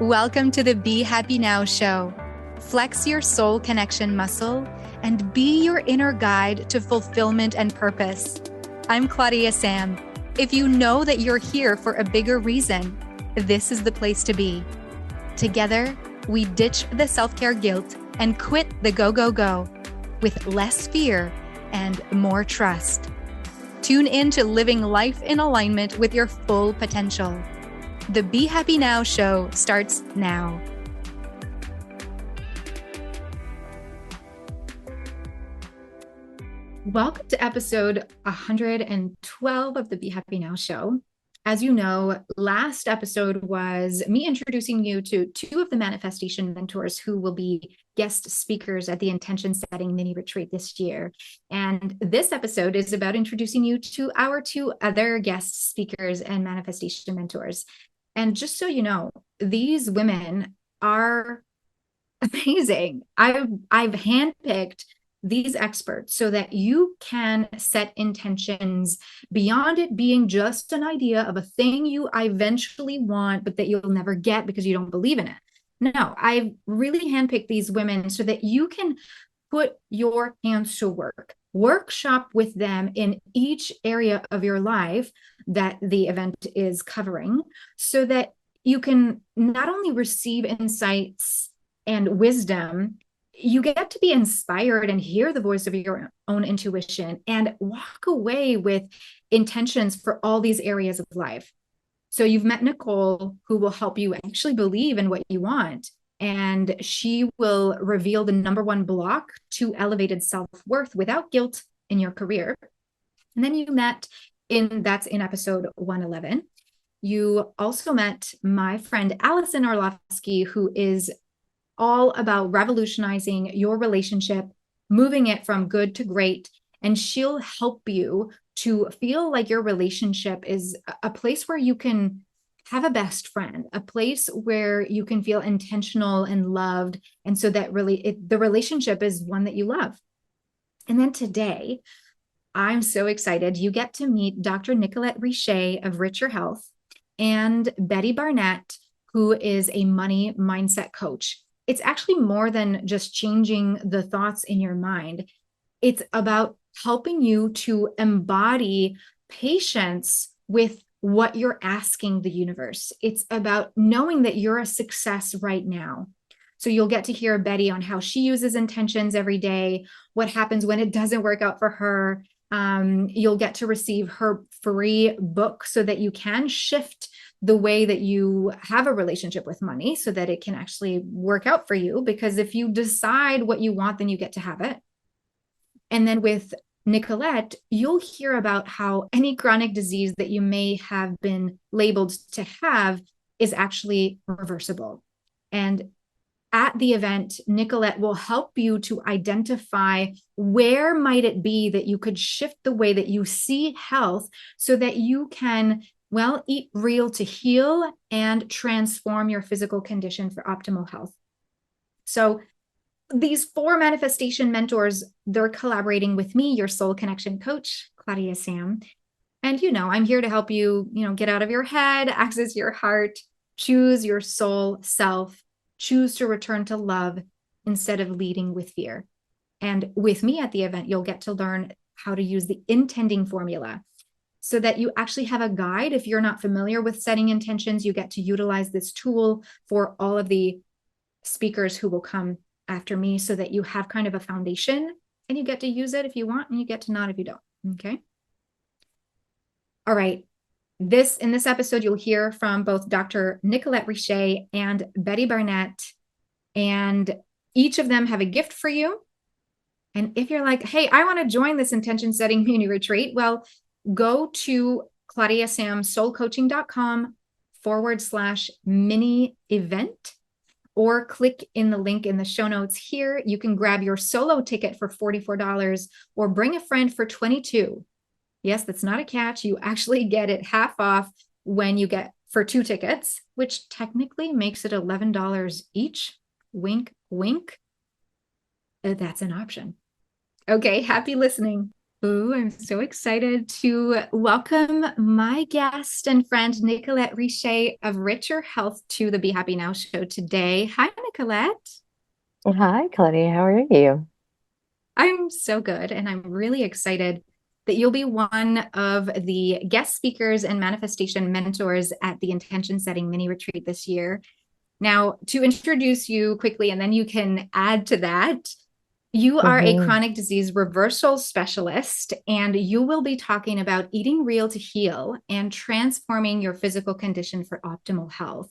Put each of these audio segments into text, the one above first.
Welcome to the Be Happy Now show. Flex your soul connection muscle and be your inner guide to fulfillment and purpose. I'm Claudia-Sam. If you know that you're here for a bigger reason, this is the place to be. Together, we ditch the self-care guilt and quit the go with less fear and more trust. Tune in to living life in alignment with your full potential. The Be Happy Now show starts now. Welcome to episode 112 of the Be Happy Now show. As you know, last episode was me introducing you to two of the manifestation mentors who will be guest speakers at the intention setting mini retreat this year. And this episode is about introducing you to our two other guest speakers and manifestation mentors. And just so you know, these women are amazing. I've handpicked these experts so that you can set intentions beyond it being just an idea of a thing you eventually want, but that you'll never get because you don't believe in it. No, I've really handpicked these women so that you can put your hands to workshop with them in each area of your life that the event is covering, so that you can not only receive insights and wisdom, you get to be inspired and hear the voice of your own intuition and walk away with intentions for all these areas of life. So you've met Nicole, who will help you actually believe in what you want. And she will reveal the number one block to elevated self-worth without guilt in your career. And then you met that's in episode 111. You also met my friend Allison who is all about revolutionizing your relationship, moving it from good to great. And she'll help you to feel like your relationship is a place where you can have a best friend, a place where you can feel intentional and loved. And so that really the relationship is one that you love. And then today, I'm so excited. You get to meet Dr. Nicolette of Richer Health and Betty Barnett, who is a money mindset coach. It's actually more than just changing the thoughts in your mind. It's about helping you to embody patience with what you're asking the universe. It's about knowing that you're a success right now. So you'll get to hear Betty on how she uses intentions every day, what happens when it doesn't work out for her. You'll get to receive her free book so that you can shift the way that you have a relationship with money so that it can actually work out for you. Because if you decide what you want, then you get to have it. And then with Nicolette, you'll hear about how any chronic disease that you may have been labeled to have is actually reversible. And at the event, Nicolette will help you to identify where might it be that you could shift the way that you see health so that you can, eat real to heal and transform your physical condition for optimal health. So these four manifestation mentors, they're collaborating with me, your soul connection coach, Claudia-Sam. And, I'm here to help you, get out of your head, access your heart, choose your soul self, choose to return to love instead of leading with fear. And with me at the event, you'll get to learn how to use the intending formula so that you actually have a guide. If you're not familiar with setting intentions, you get to utilize this tool for all of the speakers who will come after me so that you have kind of a foundation and you get to use it if you want and you get to not if you don't. Okay. All right. In this episode, you'll hear from both Dr. Nicolette and Betty Barnett, and each of them have a gift for you. And if you're like, hey, I want to join this intention setting mini retreat, go to claudiasamsoulcoaching.com/mini event, or click in the link in the show notes here. You can grab your solo ticket for $44 or bring a friend for $22. Yes, that's not a catch. You actually get it half off when you get for 2 tickets, which technically makes it $11 each. Wink, wink. That's an option. Okay, happy listening. Ooh, I'm so excited to welcome my guest and friend Nicolette Richet of Richer Health to the Be Happy Now show today. Hi, Nicolette. Hi, Claudia. How are you? I'm so good, and I'm really excited that you'll be one of the guest speakers and manifestation mentors at the Intention Setting Mini Retreat this year. Now, to introduce you quickly, and then you can add to that, you are a hmm chronic disease reversal specialist, and you will be talking about eating real to heal and transforming your physical condition for optimal health.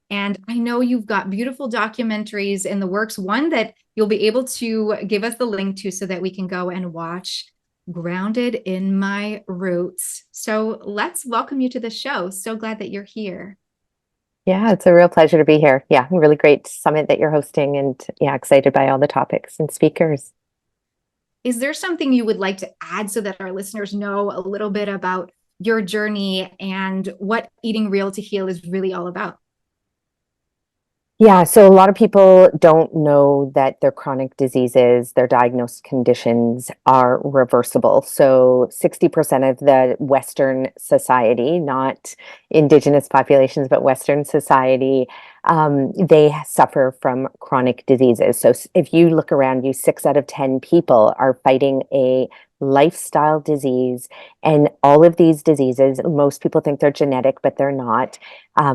And I know you've got beautiful documentaries in the works, one that you'll be able to give us the link to so that we can go and watch, Grounded in My Roots. So let's welcome you to the show. So glad that you're here. Yeah, it's a real pleasure to be here. Yeah, really great summit that you're hosting, and yeah, excited by all the topics and speakers. Is there something you would like to add so that our listeners know a little bit about your journey and what eating real to heal is really all about? Yeah, so a lot of people don't know that their chronic diseases, their diagnosed conditions are reversible. So 60% of the Western society, not indigenous populations, but Western society, they suffer from chronic diseases. So if you look around you, 6 out of 10 people are fighting a lifestyle disease. And all of these diseases, most people think they're genetic, but they're not.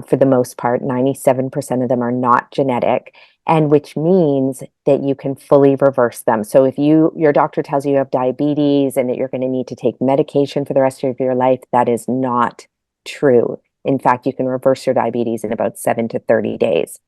For the most part, 97% of them are not genetic, and which means that you can fully reverse them. So if your doctor tells you have diabetes and that you're going to need to take medication for the rest of your life, that is not true. In fact, you can reverse your diabetes in about 7 to 30 days.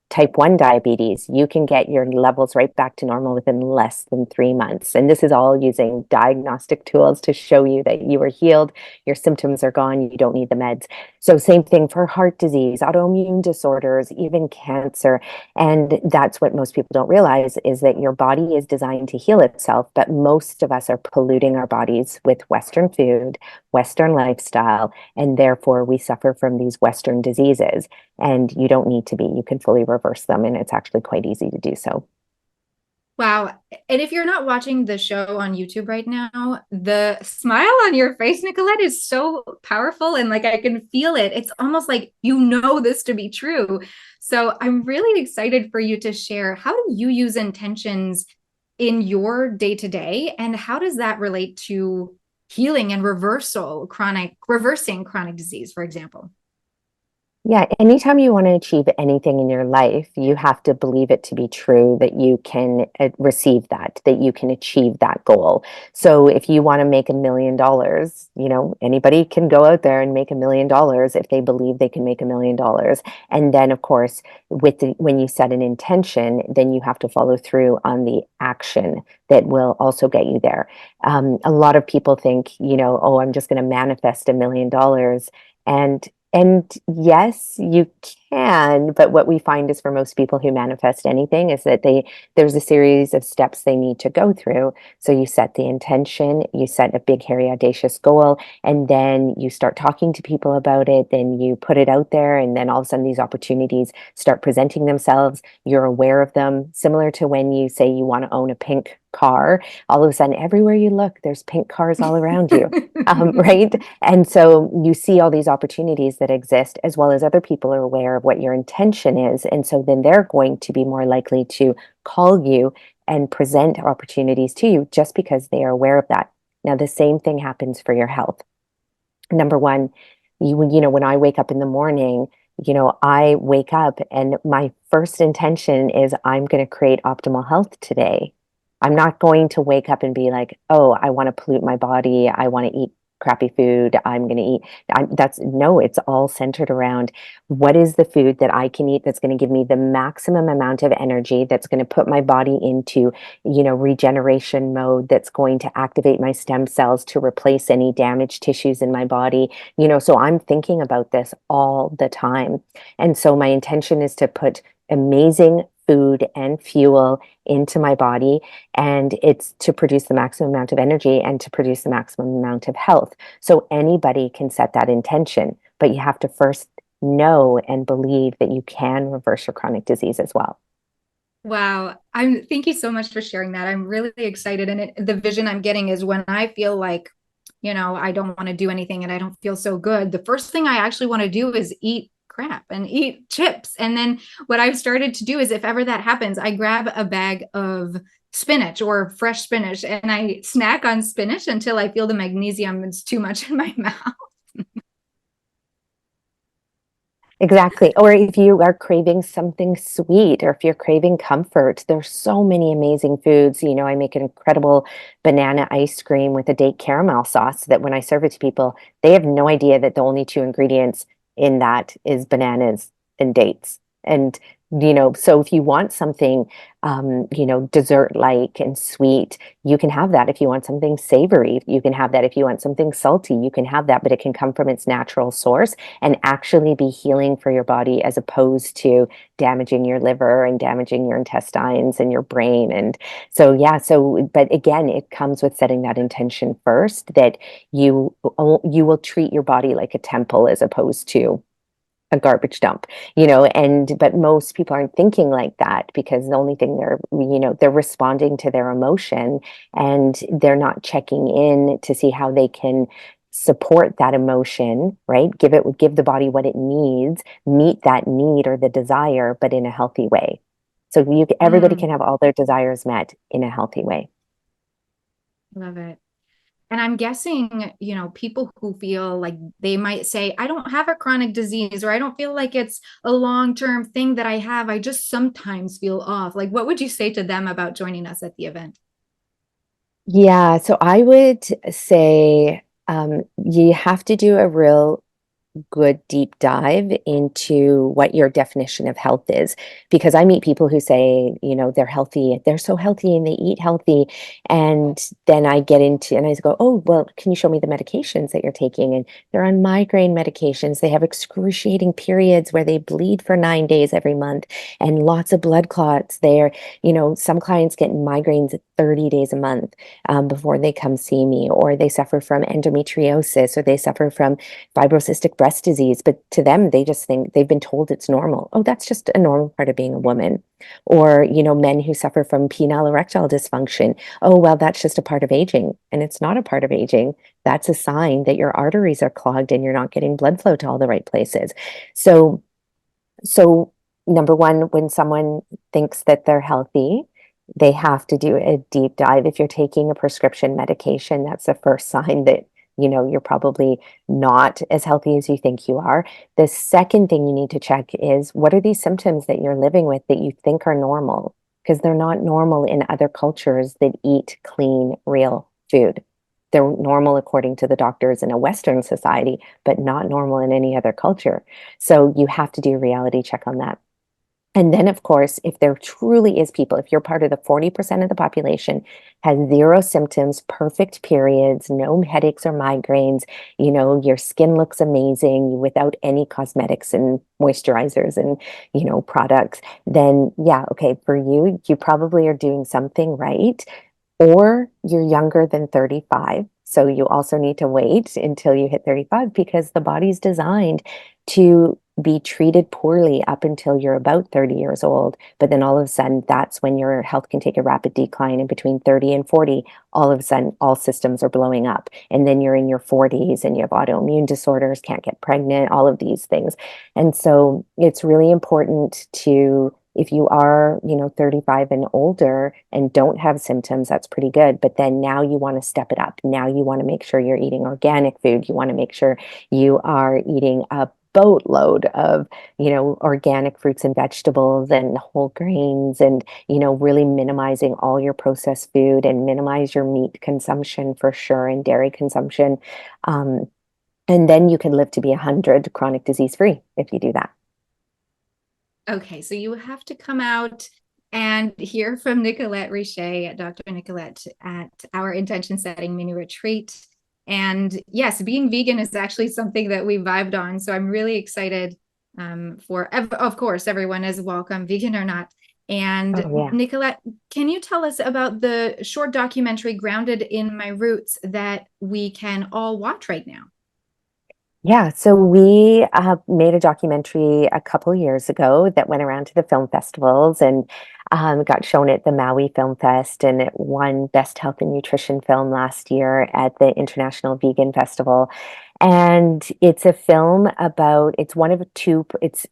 Type 1 diabetes, you can get your levels right back to normal within less than 3 months. And this is all using diagnostic tools to show you that you are healed, your symptoms are gone, you don't need the meds. So, same thing for heart disease, autoimmune disorders, even cancer. And that's what most people don't realize is that your body is designed to heal itself, but most of us are polluting our bodies with Western food, Western lifestyle, and therefore we suffer from these Western diseases. And you don't need to be. You can fully reverse them, and it's actually quite easy to do so. Wow. And if you're not watching the show on YouTube right now, the smile on your face, Nicolette, is so powerful. And like I can feel it. It's almost like you know this to be true. So I'm really excited for you to share, how do you use intentions in your day to day? And how does that relate to healing and reversing chronic disease, for example? Yeah, anytime you want to achieve anything in your life, you have to believe it to be true that you can receive that you can achieve that goal. So if you want to make $1 million, anybody can go out there and make $1 million if they believe they can make $1 million. And then, of course, when you set an intention, then you have to follow through on the action that will also get you there. A lot of people think, oh, I'm just going to manifest $1 million. And yes, you can, but what we find is for most people who manifest anything is that there's a series of steps they need to go through. So you set the intention, you set a big, hairy, audacious goal, and then you start talking to people about it, then you put it out there, and then all of a sudden these opportunities start presenting themselves. You're aware of them, similar to when you say you want to own a pink car. All of a sudden, everywhere you look, there's pink cars all around you. Right? And so you see all these opportunities that exist, as well as other people are aware of what your intention is. And so then they're going to be more likely to call you and present opportunities to you just because they are aware of that. Now, the same thing happens for your health. Number one, when I wake up in the morning, I wake up and my first intention is I'm going to create optimal health today. I'm not going to wake up and be like, oh, I want to pollute my body. I want to eat crappy food. I'm going to eat. That's no, it's all centered around what is the food that I can eat that's going to give me the maximum amount of energy, that's going to put my body into, regeneration mode, that's going to activate my stem cells to replace any damaged tissues in my body. So I'm thinking about this all the time. And so my intention is to put amazing food and fuel into my body, and it's to produce the maximum amount of energy and to produce the maximum amount of health. So anybody can set that intention, but you have to first know and believe that you can reverse your chronic disease as well. Wow. Thank you so much for sharing that. I'm really excited. And the vision I'm getting is when I feel like, I don't want to do anything and I don't feel so good. The first thing I actually want to do is eat crap and eat chips. And then what I've started to do is if ever that happens, I grab a bag of spinach or fresh spinach and I snack on spinach until I feel the magnesium is too much in my mouth. Exactly. Or if you are craving something sweet, or if you're craving comfort, there's so many amazing foods. I make an incredible banana ice cream with a date caramel sauce that when I serve it to people, they have no idea that the only two ingredients in that is bananas and dates. And, so if you want something, dessert-like and sweet, you can have that. If you want something savory, you can have that. If you want something salty, you can have that, but it can come from its natural source and actually be healing for your body as opposed to damaging your liver and damaging your intestines and your brain. And so, yeah, but again, it comes with setting that intention first that you will treat your body like a temple as opposed to a garbage dump, but most people aren't thinking like that because the only thing they're responding to their emotion and they're not checking in to see how they can support that emotion, right? Give the body what it needs, meet that need or the desire, but in a healthy way. So everybody Mm, can have all their desires met in a healthy way. love it. And I'm guessing, people who feel like they might say, I don't have a chronic disease, or I don't feel like it's a long-term thing that I have. I just sometimes feel off. Like, what would you say to them about joining us at the event? Yeah, so I would say you have to do a real good deep dive into what your definition of health is. Because I meet people who say, they're healthy, they're so healthy and they eat healthy. And then and I go, oh, well, can you show me the medications that you're taking? And they're on migraine medications. They have excruciating periods where they bleed for 9 days every month and lots of blood clots. Some clients get migraines 30 days a month before they come see me, or they suffer from endometriosis, or they suffer from fibrocystic breast disease, but to them, they just think they've been told it's normal. Oh, that's just a normal part of being a woman. Or, men who suffer from penile erectile dysfunction. Oh, well, that's just a part of aging. And it's not a part of aging. That's a sign that your arteries are clogged and you're not getting blood flow to all the right places. So, number one, when someone thinks that they're healthy, they have to do a deep dive. If you're taking a prescription medication, that's the first sign that, you're probably not as healthy as you think you are. The second thing you need to check is what are these symptoms that you're living with that you think are normal? Because they're not normal in other cultures that eat clean, real food. They're normal according to the doctors in a Western society, but not normal in any other culture. So you have to do a reality check on that. And then, of course, if there truly is people, if you're part of the 40% of the population, has zero symptoms, perfect periods, no headaches or migraines, your skin looks amazing without any cosmetics and moisturizers and, products, then yeah, okay, for you, you probably are doing something right, or you're younger than 35. So you also need to wait until you hit 35 because the body's designed to be treated poorly up until you're about 30 years old. But then all of a sudden, that's when your health can take a rapid decline. And between 30 and 40, all of a sudden, all systems are blowing up. And then you're in your 40s and you have autoimmune disorders, can't get pregnant, all of these things. And so it's really important to, if you are, 35 and older and don't have symptoms, that's pretty good. But then now you want to step it up. Now you want to make sure you're eating organic food. You want to make sure you are eating a boatload of, organic fruits and vegetables and whole grains and, really minimizing all your processed food and minimize your meat consumption for sure and dairy consumption. And then you can live to be 100 chronic disease free if you do that. Okay, so you have to come out and hear from Nicolette Richey, Dr. Nicolette, at our intention setting mini retreat. And yes, being vegan is actually something that we vibed on. So I'm really excited of course, everyone is welcome, vegan or not. And Oh, yeah. Nicolette, can you tell us about the short documentary Grounded in My Roots that we can all watch right now? Yeah, so we made a documentary a couple years ago that went around to the film festivals, and got shown at the Maui Film Fest, and it won Best Health and Nutrition Film last year at the International Vegan Festival. And it's a film about, it's one of two parts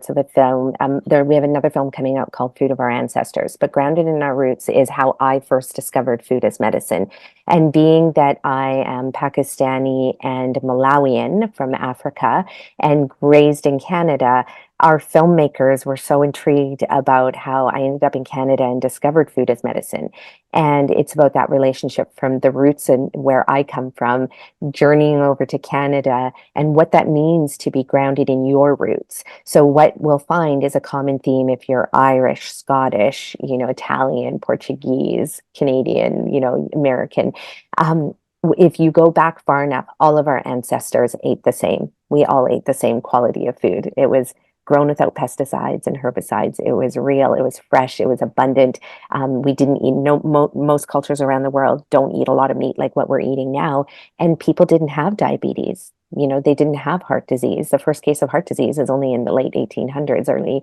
of a film. We have another film coming out called Food of Our Ancestors, but grounded in our roots is how I first discovered food as medicine. And being that I am Pakistani and Malawian from Africa and raised in Canada, our filmmakers were so intrigued about how I ended up in Canada and discovered food as medicine. And it's about that relationship from the roots and where I come from, journeying over to Canada, and what that means to be grounded in your roots. So what we'll find is a common theme if you're Irish, Scottish, Italian, Portuguese, Canadian, American. If you go back far enough, all of our ancestors ate the same. We all ate the same quality of food. It was grown without pesticides and herbicides. It was real, it was fresh, it was abundant. We didn't eat, most cultures around the world don't eat a lot of meat like what we're eating now. And people didn't have diabetes. They didn't have heart disease. The first case of heart disease is only in the late 1800s, early.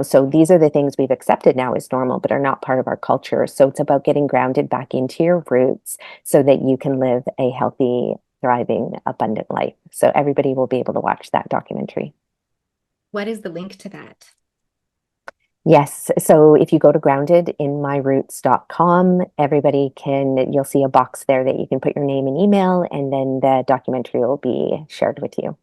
So these are the things we've accepted now as normal, but are not part of our culture. So it's about getting grounded back into your roots so that you can live a healthy, thriving, abundant life. So everybody will be able to watch that documentary. What is the link to that? Yes. So if you go to groundedinmyroots.com, you'll see a box there that you can put your name and email, and then the documentary will be shared with you.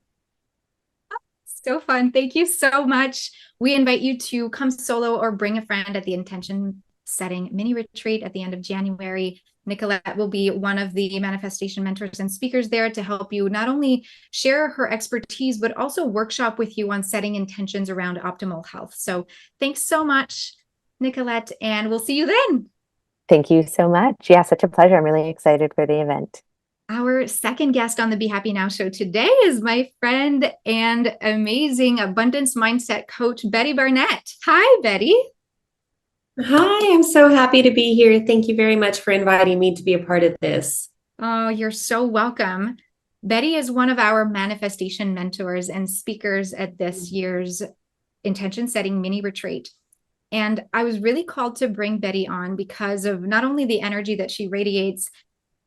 So fun. Thank you so much. We invite you to come solo or bring a friend at the intention setting mini retreat at the end of January. Nicolette will be one of the manifestation mentors and speakers there to help you not only share her expertise, but also workshop with you on setting intentions around optimal health. So thanks so much, Nicolette, and we'll see you then. Thank you so much. Yeah, such a pleasure. I'm really excited for the event. Our second guest on the Be Happy Now show today is my friend and amazing abundance mindset coach, Betty Barnett. Hi, Betty. Hi, I'm so happy to be here. Thank you very much for inviting me to be a part of this. Oh, you're so welcome. Betty is one of our manifestation mentors and speakers at this year's intention setting mini retreat. And I was really called to bring Betty on because of not only the energy that she radiates,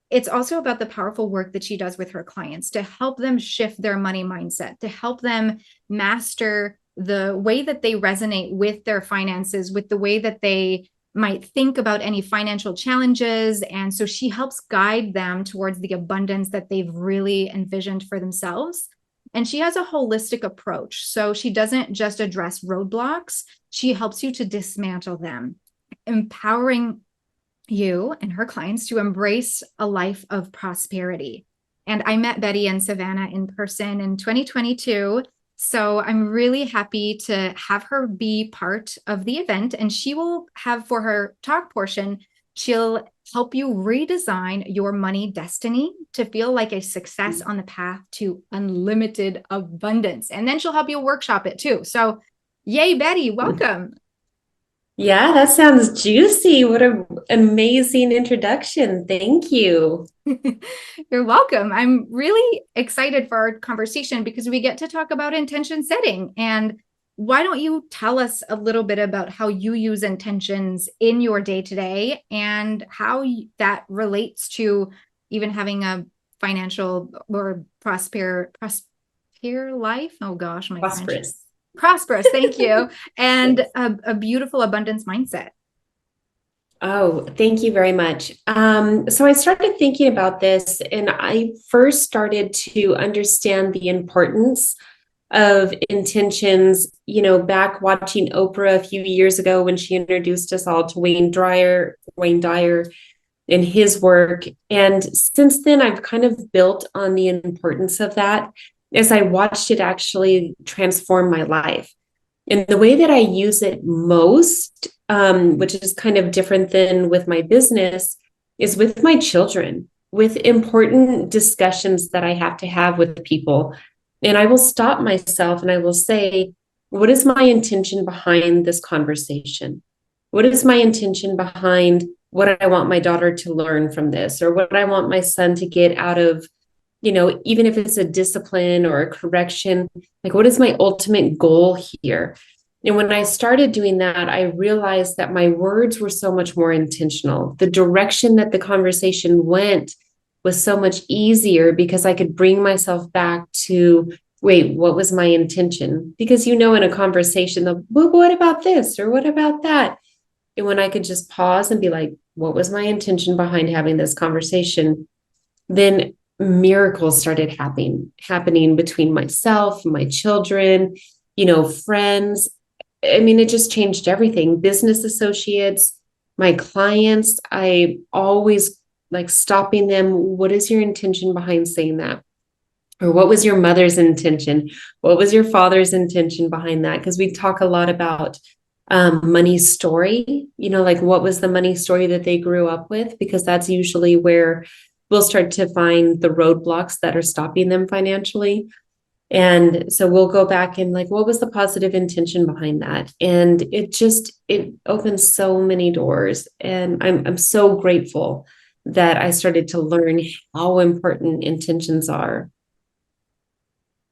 it's also about the powerful work that she does with her clients to help them shift their money mindset, to help them master the way that they resonate with their finances, with the way that they might think about any financial challenges. And so she helps guide them towards the abundance that they've really envisioned for themselves. And she has a holistic approach. So she doesn't just address roadblocks, she helps you to dismantle them, empowering you and her clients to embrace a life of prosperity. And I met Betty and Savannah in person in 2022. So I'm really happy to have her be part of the event. And she will have, for her talk portion, she'll help you redesign your money destiny to feel like a success on the path to unlimited abundance. And then she'll help you workshop it too. So yay, Betty, welcome. Yeah, that sounds juicy. What an amazing introduction. Thank you. You're welcome. I'm really excited for our conversation because we get to talk about intention setting. And why don't you tell us a little bit about how you use intentions in your day-to-day and how that relates to even having a financial or prosperous life? Oh gosh, my French. Prosperous, thank you. And yes. a beautiful abundance mindset. Oh, thank you very much. So I started thinking about this, and I first started to understand the importance of intentions, back watching Oprah a few years ago when she introduced us all to Wayne Dyer and his work. And since then, I've kind of built on the importance of that as I watched it actually transform my life. And the way that I use it most, which is kind of different than with my business, is with my children, with important discussions that I have to have with people. And I will stop myself and I will say, what is my intention behind this conversation? What is my intention behind what I want my daughter to learn from this, or what I want my son to get out of, even if it's a discipline or a correction, like what is my ultimate goal here? And when I started doing that, I realized that my words were so much more intentional. The direction that the conversation went was so much easier because I could bring myself back to, wait, what was my intention? Because, in a conversation, well, what about this? Or what about that? And when I could just pause and be like, what was my intention behind having this conversation? Then miracles started happening between myself, my children, friends. I mean, it just changed everything. Business associates, my clients, I always like stopping them. What is your intention behind saying that? Or what was your mother's intention? What was your father's intention behind that? Because we talk a lot about money story, like what was the money story that they grew up with? Because that's usually where we'll start to find the roadblocks that are stopping them financially. And so we'll go back and like, what was the positive intention behind that? And it opens so many doors. And I'm so grateful that I started to learn how important intentions are.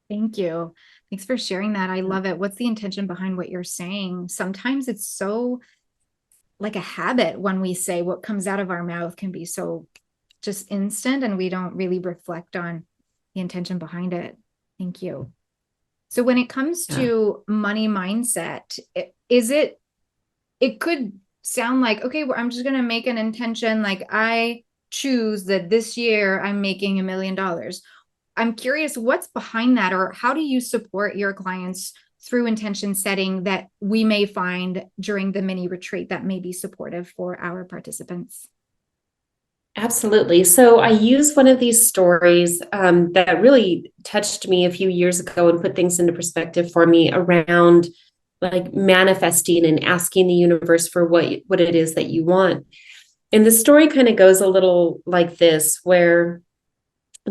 Thank you. Thanks for sharing that. I love it. What's the intention behind what you're saying? Sometimes it's so like a habit when we say what comes out of our mouth can be so just instant and we don't really reflect on the intention behind it. Thank you. So when it comes to money mindset, it could sound like, okay, well, I'm just going to make an intention. Like I choose that this year I'm making $1 million. I'm curious what's behind that, or how do you support your clients through intention setting that we may find during the mini retreat that may be supportive for our participants? Absolutely. So I use one of these stories that really touched me a few years ago and put things into perspective for me around like manifesting and asking the universe for what it is that you want. And the story kind of goes a little like this, where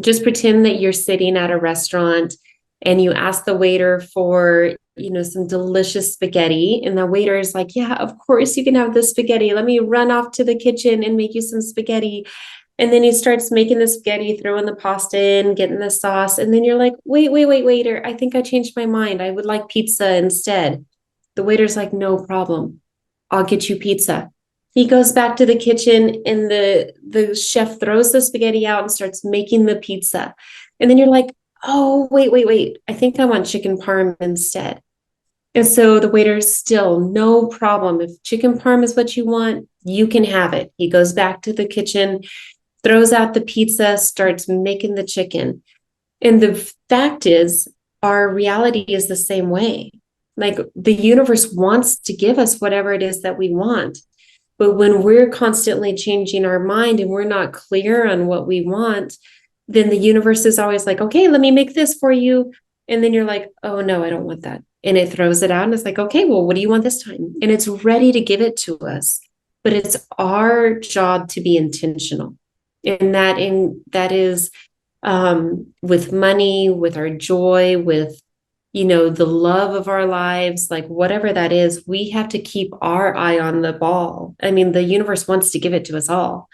just pretend that you're sitting at a restaurant and you ask the waiter for, some delicious spaghetti. And the waiter is like, yeah, of course you can have the spaghetti. Let me run off to the kitchen and make you some spaghetti. And then he starts making the spaghetti, throwing the pasta in, getting the sauce. And then you're like, wait, waiter, I think I changed my mind. I would like pizza instead. The waiter's like, no problem. I'll get you pizza. He goes back to the kitchen and the chef throws the spaghetti out and starts making the pizza. And then you're like, oh, wait. I think I want chicken parm instead. And so the waiter's still, no problem. If chicken parm is what you want, you can have it. He goes back to the kitchen, throws out the pizza, starts making the chicken. And the fact is, our reality is the same way. Like the universe wants to give us whatever it is that we want. But when we're constantly changing our mind and we're not clear on what we want, then the universe is always like, okay, let me make this for you. And then you're like, oh no, I don't want that. And it throws it out and it's like, okay, well, what do you want this time? And it's ready to give it to us. But it's our job to be intentional. And that is with money, with our joy, with the love of our lives, like whatever that is, we have to keep our eye on the ball. I mean, the universe wants to give it to us all.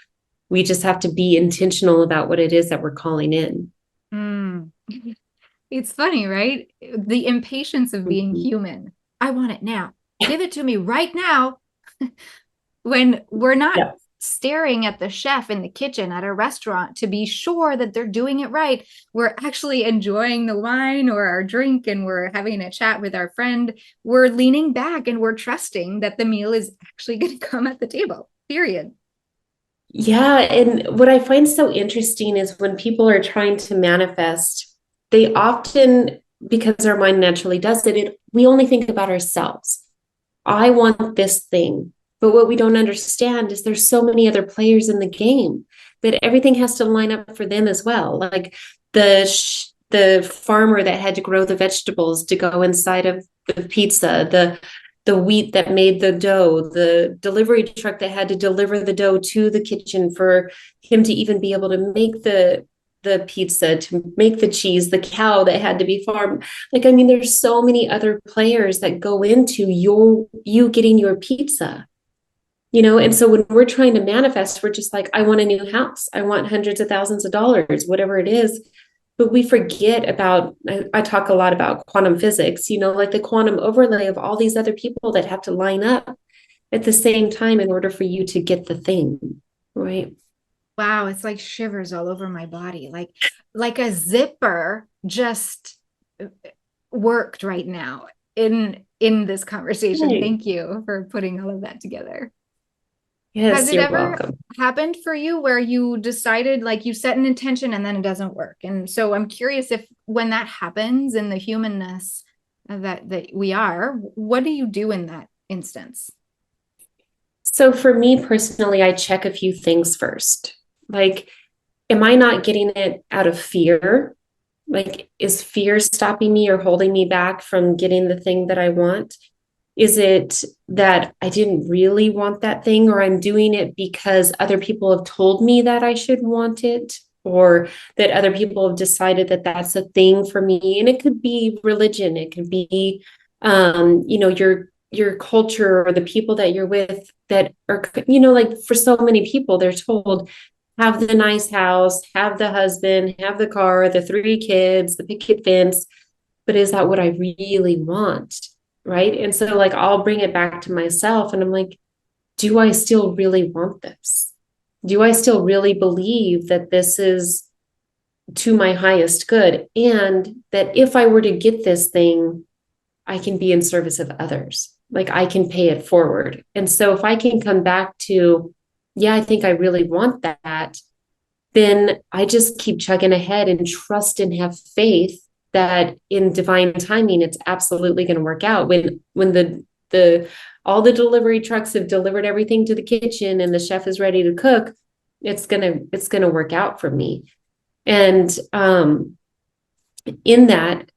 We just have to be intentional about what it is that we're calling in. It's funny, right? The impatience of being human. I want it now. Give it to me right now. When we're not staring at the chef in the kitchen at a restaurant to be sure that they're doing it right. We're actually enjoying the wine or our drink and we're having a chat with our friend. We're leaning back and we're trusting that the meal is actually going to come at the table, period. Yeah. And what I find so interesting is when people are trying to manifest, they often, because our mind naturally does it, we only think about ourselves. I want this thing. But what we don't understand is there's so many other players in the game that everything has to line up for them as well. Like the farmer that had to grow the vegetables to go inside of the pizza, the wheat that made the dough, the delivery truck that had to deliver the dough to the kitchen for him to even be able to make the pizza, to make the cheese, the cow that had to be farmed. Like, I mean, there's so many other players that go into you getting your pizza. And so when we're trying to manifest, we're just like, I want a new house. I want hundreds of thousands of dollars, whatever it is. but we forget about, I talk a lot about quantum physics, like the quantum overlay of all these other people that have to line up at the same time in order for you to get the thing, right? Wow, it's like shivers all over my body. Like a zipper just worked right now in this conversation. Right. Thank you for putting all of that together. Has Yes, it you're ever welcome. happened for you where you decided, like, you set an intention and then it doesn't work? And so I'm curious if when that happens in the humanness that we are, what do you do in that instance? So for me personally, I check a few things first. Like, am I not getting it out of fear? Like, is fear stopping me or holding me back from getting the thing that I want? Is it that I didn't really want that thing, or I'm doing it because other people have told me that I should want it, or that other people have decided that that's a thing for me? And it could be religion, it could be, your culture or the people that you're with that are, like for so many people, they're told, have the nice house, have the husband, have the car, the 3 kids, the picket fence. But is that what I really want? Right. And so, like, I'll bring it back to myself and I'm like, do I still really want this? Do I still really believe that this is to my highest good? And that if I were to get this thing, I can be in service of others. Like, I can pay it forward. And so if I can come back to, yeah, I think I really want that, then I just keep chugging ahead and trust and have faith that in divine timing, it's absolutely going to work out. When the all the delivery trucks have delivered everything to the kitchen and the chef is ready to cook, it's gonna work out for me. And in that,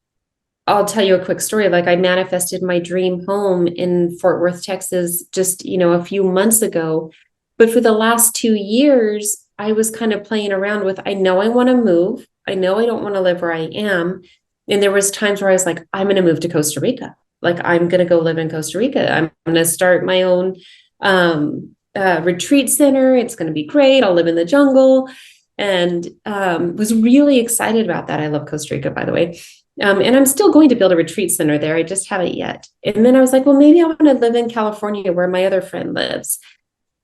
I'll tell you a quick story. Like, I manifested my dream home in Fort Worth, Texas, just, a few months ago. But for the last 2 years, I was kind of playing around with, I know I want to move. I know I don't want to live where I am. And there was times where I was like, I'm going to move to Costa Rica. Like, I'm going to go live in Costa Rica. I'm going to start my own retreat center. It's going to be great. I'll live in the jungle. And was really excited about that. I love Costa Rica, by the way. And I'm still going to build a retreat center there. I just haven't yet. And then I was like, well, maybe I want to live in California where my other friend lives,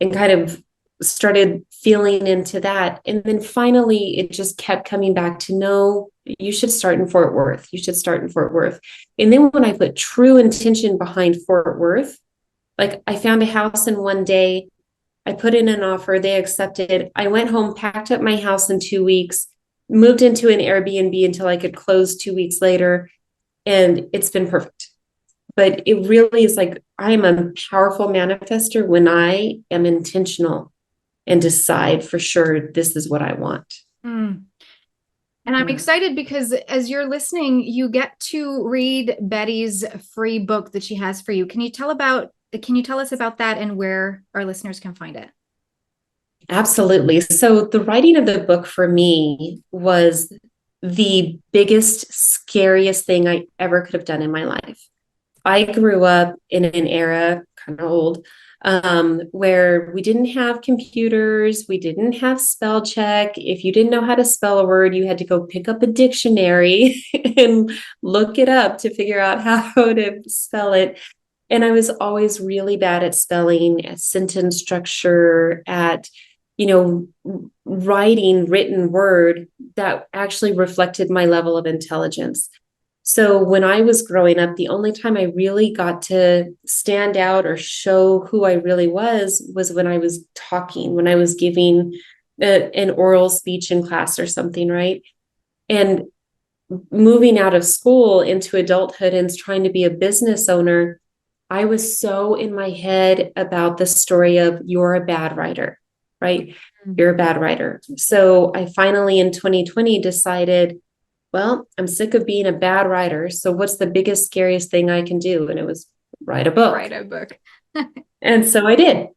and kind of started feeling into that. And then finally, it just kept coming back to, no, you should start in Fort Worth. You should start in Fort Worth. And then when I put true intention behind Fort Worth, like, I found a house in one day. I put in an offer. They accepted. I went home, packed up my house in 2 weeks, moved into an Airbnb until I could close 2 weeks later. And it's been perfect. But it really is like, I am a powerful manifester when I am intentional and decide for sure this is what I want. Mm. And I'm excited because as you're listening, you get to read Betty's free book that she has for you. Can you tell us about that and where our listeners can find it? Absolutely. So the writing of the book for me was the biggest, scariest thing I ever could have done in my life. I grew up in an era, kind of old, where we didn't have computers, we didn't have spell check. If you didn't know how to spell a word, you had to go pick up a dictionary and look it up to figure out how to spell it. And I was always really bad at spelling, at sentence structure, at writing written word that actually reflected my level of intelligence. So when I was growing up, the only time I really got to stand out or show who I really was when I was talking, when I was giving an oral speech in class or something, right? And moving out of school into adulthood and trying to be a business owner, I was so in my head about the story of, you're a bad writer, right? You're a bad writer. So I finally in 2020 decided, well, I'm sick of being a bad writer. So what's the biggest, scariest thing I can do? And it was write a book. Write a book. And so I did.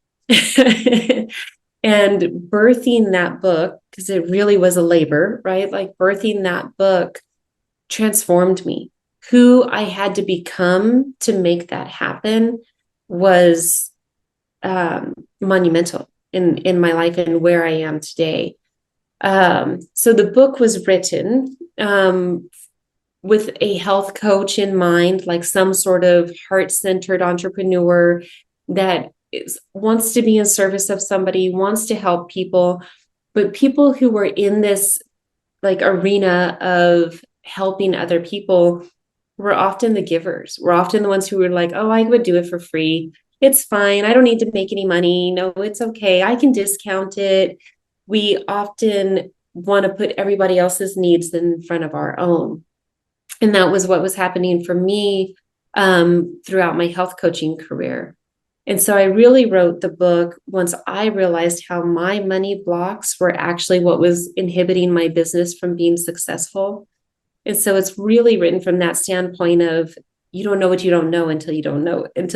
And birthing that book, because it really was a labor, right? Like, birthing that book transformed me. Who I had to become to make that happen was monumental in my life and where I am today. So the book was written with a health coach in mind, like some sort of heart-centered entrepreneur that wants to be in service of somebody, wants to help people, but people who were in this like arena of helping other people were often the givers. We're often the ones who were like, oh, I would do it for free. It's fine. I don't need to make any money. No, it's okay. I can discount it. We often want to put everybody else's needs in front of our own. And that was what was happening for me throughout my health coaching career. And so I really wrote the book once I realized how my money blocks were actually what was inhibiting my business from being successful. And so it's really written from that standpoint of you don't know what you don't know until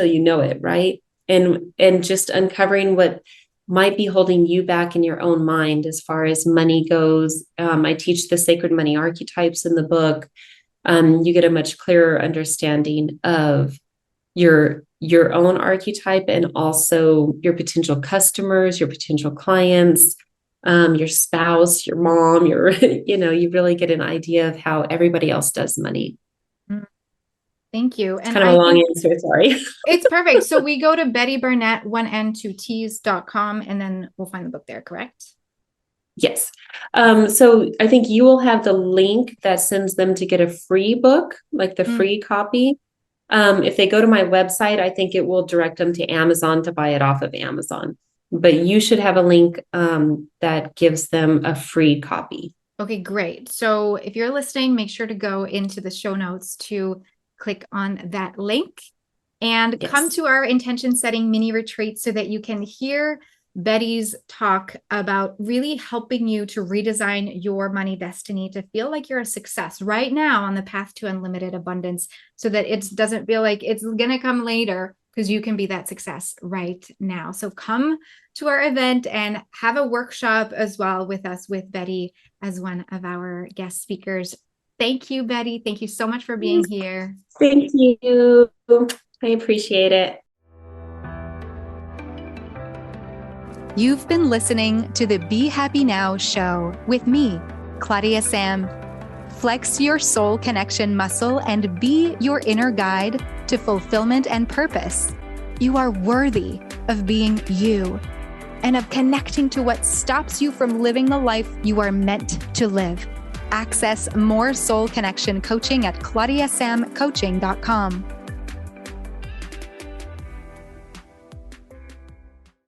you know it, right? And just uncovering what might be holding you back in your own mind as far as money goes. I teach the sacred money archetypes in the book. You get a much clearer understanding of your own archetype and also your potential customers, your potential clients, your spouse, your mom, you really get an idea of how everybody else does money. Thank you. It's kind of a long answer, sorry. It's perfect. So we go to Betty Barnett, 1n2ts.com, and then we'll find the book there, correct? Yes. So I think you will have the link that sends them to get a free book, like the free copy. If they go to my website, I think it will direct them to Amazon to buy it off of Amazon. But you should have a link that gives them a free copy. Okay, great. So if you're listening, make sure to go into the show notes to click on that link and come to our intention setting mini retreat so that you can hear Betty's talk about really helping you to redesign your money destiny to feel like you're a success right now on the path to unlimited abundance so that it doesn't feel like it's going to come later because you can be that success right now. So come to our event and have a workshop as well with us with Betty as one of our guest speakers. Thank you, Betty. Thank you so much for being here. Thank you. I appreciate it. You've been listening to the Be Happy Now show with me, Claudia-Sam. Flex your soul connection muscle and be your inner guide to fulfillment and purpose. You are worthy of being you and of connecting to what stops you from living the life you are meant to live. Access more soul connection coaching at claudiasamcoaching.com.